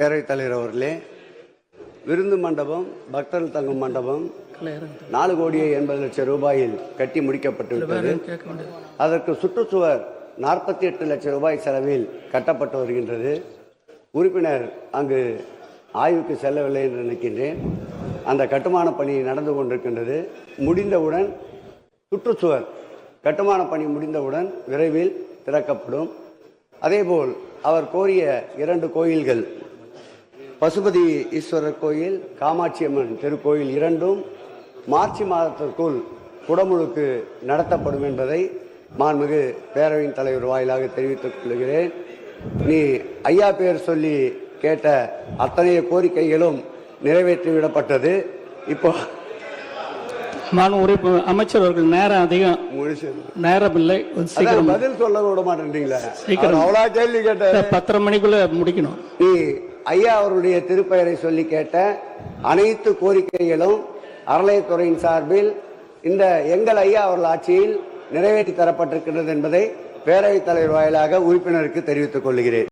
பேரவைத் தலைவர் அவர்களே, விருந்து மண்டபம், பக்தர்கள் தங்கும் மண்டபம் 4,80,00,000 ரூபாயில் கட்டி முடிக்கப்பட்டுவிட்டது. அதற்கு சுற்றுச்சுவர் 48 லட்சம் ரூபாய் செலவில் கட்டப்பட்டு வருகின்றது. உறுப்பினர் அங்கு ஆய்வுக்கு செல்லவில்லை என்று நினைக்கின்றேன். அந்த கட்டுமான பணி நடந்து கொண்டிருக்கின்றது. முடிந்தவுடன் சுற்றுச்சுவர் கட்டுமான பணி முடிந்தவுடன் விரைவில் திறக்கப்படும். அதேபோல் அவர் கோரிய 2 கோயில்கள், பசுபதி ஈஸ்வரர் கோயில், காமாட்சி அம்மன் திருக்கோயில் இரண்டும் மார்ச் மாதத்திற்குள் குடமுழுக்கு நடத்தப்படும் என்பதை மாண்புமிகு பேரவையின் தலைவர் வாயிலாக தெரிவித்துக் கொள்கிறேன். நீ ஐயா பேர் சொல்லி கேட்ட அத்தனை கோரிக்கைகளும் நிறைவேற்றிவிடப்பட்டது. இப்போ அமைச்சர் அவர்கள் நேரம் அதிகம், நேரம் இல்லை, பதில் சொல்ல விட மாட்டேன்றீங்களா? அவ்வளோ கேள்வி கேட்ட 10:30 மணிக்குள்ள முடிக்கணும். நீ ஐயா அவருடைய திருப்பெயரை சொல்லி கேட்ட அனைத்து கோரிக்கைகளும் அறநிலையத்துறையின் சார்பில் இந்த எங்கள் ஐயா அவர்கள் ஆட்சியில் நிறைவேற்றி தரப்பட்டிருக்கிறது என்பதை பேரவைத் தலைவர் வாயிலாக உறுப்பினருக்கு தெரிவித்துக் கொள்கிறேன்.